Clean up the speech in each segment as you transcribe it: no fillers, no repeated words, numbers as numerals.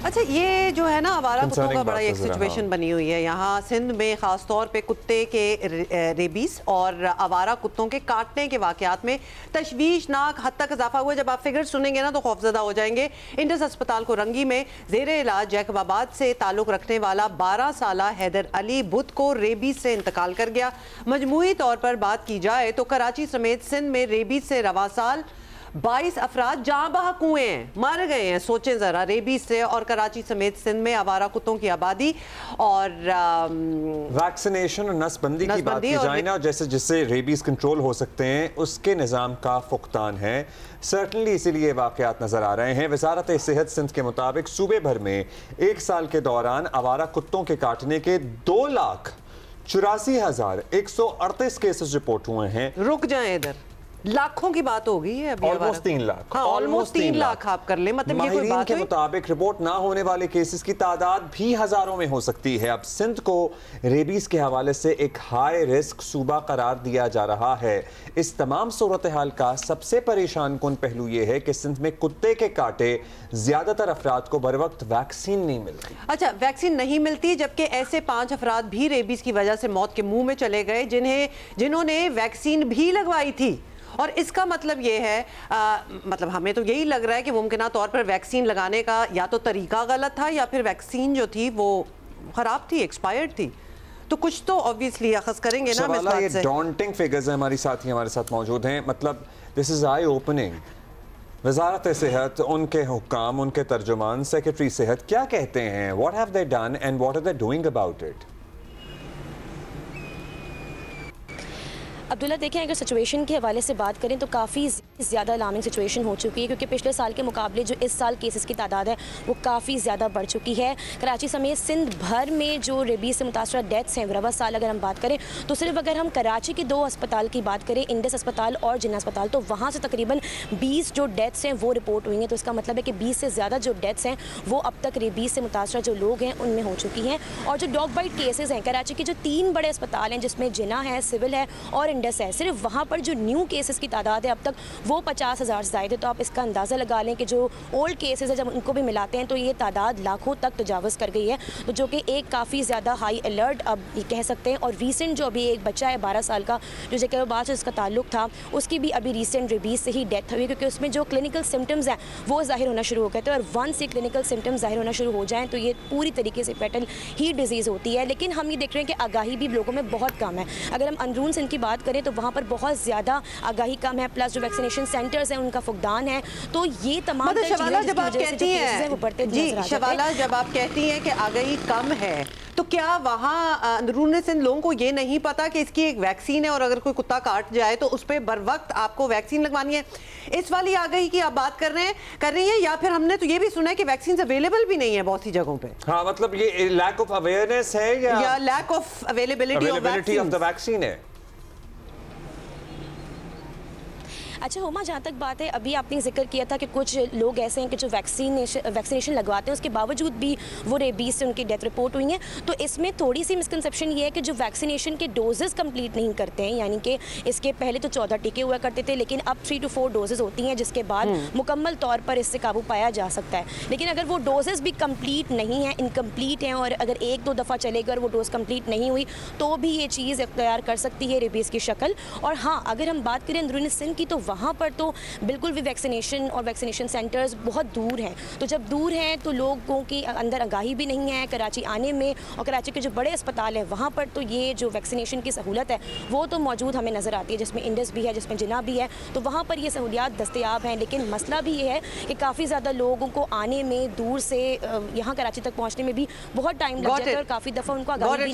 अच्छा, ये जो है ना आवारा कुत्तों का बड़ा एक सिचुएशन बनी हुई है यहाँ सिंध में, खास तौर पे कुत्ते के रेबीज और आवारा कुत्तों के काटने के वाकयात में तशवीशनाक हद तक इजाफा हुआ। जब आप फिगर सुनेंगे ना तो खौफजदा हो जाएंगे। इंडस अस्पताल को रंगी में जेरे इलाज जैकबाबाद से ताल्लुक रखने वाला 12 साला हैदर अली बुध को रेबीज से इंतकाल कर गया। मजमूई तौर पर बात की जाए तो कराची समेत सिंध में रेबीज से रवा साल 22 अफराद जहां बहक हुए हैं, मर गए हैं। सोचें जरा, रेबीज से। और कराची समेत सिंध में आवारा कुत्तों की आबादी और वैक्सीनेशन और नसबंदी की बात की जाए ना, जैसे जिससे रेबीज कंट्रोल हो सकते हैं, उसके निज़ाम का फुकतान है सर्टनली, इसीलिए वाकयात नजर आ रहे हैं। वजारत सेहत सिंध के मुताबिक सूबे भर में 1 साल के दौरान आवारा कुत्तों के काटने के 2,84,138 केसेस रिपोर्ट हुए हैं। रुक जाएं, इधर लाखों की बात हो गई है अभी। ऑलमोस्ट 3 लाख। हाँ, ऑलमोस्ट 3 लाख आप कर ले। मतलब ये कोई बात के मुताबिक रिपोर्ट ना होने वाले केसेस की तादाद भी हजारों में हो सकती है। अब सिंध को रेबीज के हवाले से एक हाई रिस्क सूबा करार दिया जा रहा है। इस तमाम सूरत हाल का सबसे परेशान कुन पहलू यह है कि सिंध में कुत्ते के काटे ज्यादातर अफराद को बर वक्त वैक्सीन नहीं मिलती। अच्छा, वैक्सीन नहीं मिलती, जबकि ऐसे 5 अफराद भी रेबीज की वजह से मौत के मुंह में चले गए जिन्होंने वैक्सीन भी लगवाई थी। और इसका मतलब ये है, मतलब हमें तो यही लग रहा है कि मुमकिना तौर पर वैक्सीन लगाने का या तो तरीका गलत था या फिर वैक्सीन जो थी वो खराब थी, एक्सपायर्ड थी। तो कुछ तो ऑब्वियसली अखज़ करेंगे ना। ये डॉन्टिंग फिगर्स हैं। हमारी साथी हमारे साथ मौजूद हैं। मतलब दिस इज आई ओपनिंग। वजारत सेहत, उनके हुक्काम, उनके तर्जुमान, सेक्रेटरी सेहत क्या कहते हैं? What have they done and what are they doing about it? Abdullah, देखें, अगर सिचुएशन के हवाले से बात करें तो काफ़ी ज़्यादा अलार्मिंग सिचुएशन हो चुकी है, क्योंकि पिछले साल के मुकाबले जो इस साल केसेस की तादाद है वो काफ़ी ज़्यादा बढ़ चुकी है। कराची समेत सिंध भर में जो रेबीज से मुतासरा डेथ्स हैं, रवा साल अगर हम बात करें तो सिर्फ अगर हम कराची के 2 अस्पताल की बात करें, इंडस अस्पताल और जिन्ना अस्पताल, तो वहाँ से तकरीबन 20 जो डेथ्स हैं वो रिपोर्ट हुई हैं। तो इसका मतलब है कि 20 से ज़्यादा जो डेथ्स हैं वो अब तक रेबीज से मुतासरा जो लोग हैं उनमें हो चुकी हैं। और जो डॉग बाइट केसेज हैं, कराची के जो 3 बड़े अस्पताल हैं जिसमें जिन्ना है, सिविल है और इंडस है, सिर्फ वहाँ पर जो न्यू केसेस की तादाद है अब तक वो 50,000 से ज़ायद है। तो आप इसका अंदाज़ा लगा लें कि जो ओल्ड केसेस है जब उनको भी मिलाते हैं तो ये तादाद लाखों तक तजावज़ कर गई है, तो जो कि एक काफ़ी ज़्यादा हाई अलर्ट अब ये कह सकते हैं। और रीसेंट जो अभी एक बच्चा है 12 साल का जो जैकबाबाद से इसका ताल्लुक था, उसकी भी अभी रीसेंट रेबीज से ही डेथ हुई, क्योंकि उसमें जो क्लिनिकल सिम्टम्स हैं वो ज़ाहिर होना शुरू हो गए थे। और वंस ये क्लिनिकल सिम्टम्स ज़ाहिर होना शुरू हो जाएँ तो ये पूरी तरीके से फैटल ही डिजीज़ होती है। लेकिन हम ये देख रहे हैं कि आगाही भी लोगों में बहुत कम है। अगर हम अंदरून सिंध की बात करें तो वहाँ पर बहुत ज़्यादा आगाही कम है, प्लस जो वैक्सीनेशन सेंटर्स हैं उनका फुकदान है। तो ये तमाम शवाला, जब आप कहती हैं जी, शवाला, जब आप कहती हैं कि आगाही कम है, तो क्या वहाँ अंदरून सिंध लोगों को ये नहीं पता कि इसकी एक वैक्सीन है और अगर कोई कुत्ता काट जाए तो उस पर बर वक्त आपको वैक्सीन लगवानी है? इस वाली आगाही की आप बात कर रही हैं, या फिर हमने तो ये भी सुना है कि वैक्सीन अवेलेबल भी नहीं है बहुत सी जगहों पे? हाँ, मतलब ये लैक ऑफ अवेयरनेस है या lack of availability of the vaccine है? अच्छा हुमा, जहाँ तक बात है, अभी आपने जिक्र किया था कि कुछ लोग ऐसे हैं कि जो वैक्सीनेशन लगवाते हैं उसके बावजूद भी वो रेबीज से उनकी डेथ रिपोर्ट हुई है। तो इसमें थोड़ी सी मिसकंसेप्शन ये है कि जो वैक्सीनेशन के डोजेस कंप्लीट नहीं करते हैं, यानी कि इसके पहले तो 14 टीके हुआ करते थे, लेकिन अब 3 to 4 डोजेज होती हैं जिसके बाद मुकम्मल तौर पर इससे काबू पाया जा सकता है। लेकिन अगर वो डोजेज भी कंप्लीट नहीं हैं, इनकम्प्लीट हैं, और अगर 1-2 दफ़ा चलेगा और वो डोज कंप्लीट नहीं हुई तो भी ये चीज़ इख्तियार कर सकती है रेबीज़ की शक्ल। और हाँ, अगर हम बात करें अंदरूनी सिंध की तो वहाँ पर तो बिल्कुल भी वैक्सीनेशन और वैक्सीनेशन सेंटर्स बहुत दूर हैं। तो जब दूर हैं तो लोगों की अंदर आगाही भी नहीं है कराची आने में, और कराची के जो बड़े अस्पताल हैं वहाँ पर तो ये जो वैक्सीनेशन की सहूलत है वो तो मौजूद हमें नज़र आती है, जिसमें इंडस भी है, जिसमें जिन्ना भी है, तो वहाँ पर ये सहूलियात दस्तयाब हैं। लेकिन मसला भी ये है कि काफ़ी ज़्यादा लोगों को आने में, दूर से यहाँ कराची तक पहुँचने में भी बहुत टाइम लग जाता है और काफ़ी दफ़ा उनको आगाही भी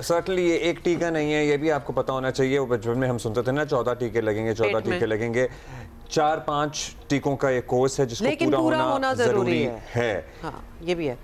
सर्टनली ये एक टीका नहीं है, ये भी आपको पता होना चाहिए। बचपन में हम सुनते थे ना 14 टीके लगेंगे, 14 टीके लगेंगे। 4-5 टीकों का एक कोर्स है जिसको पूरा होना जरूरी है। हाँ, ये भी है।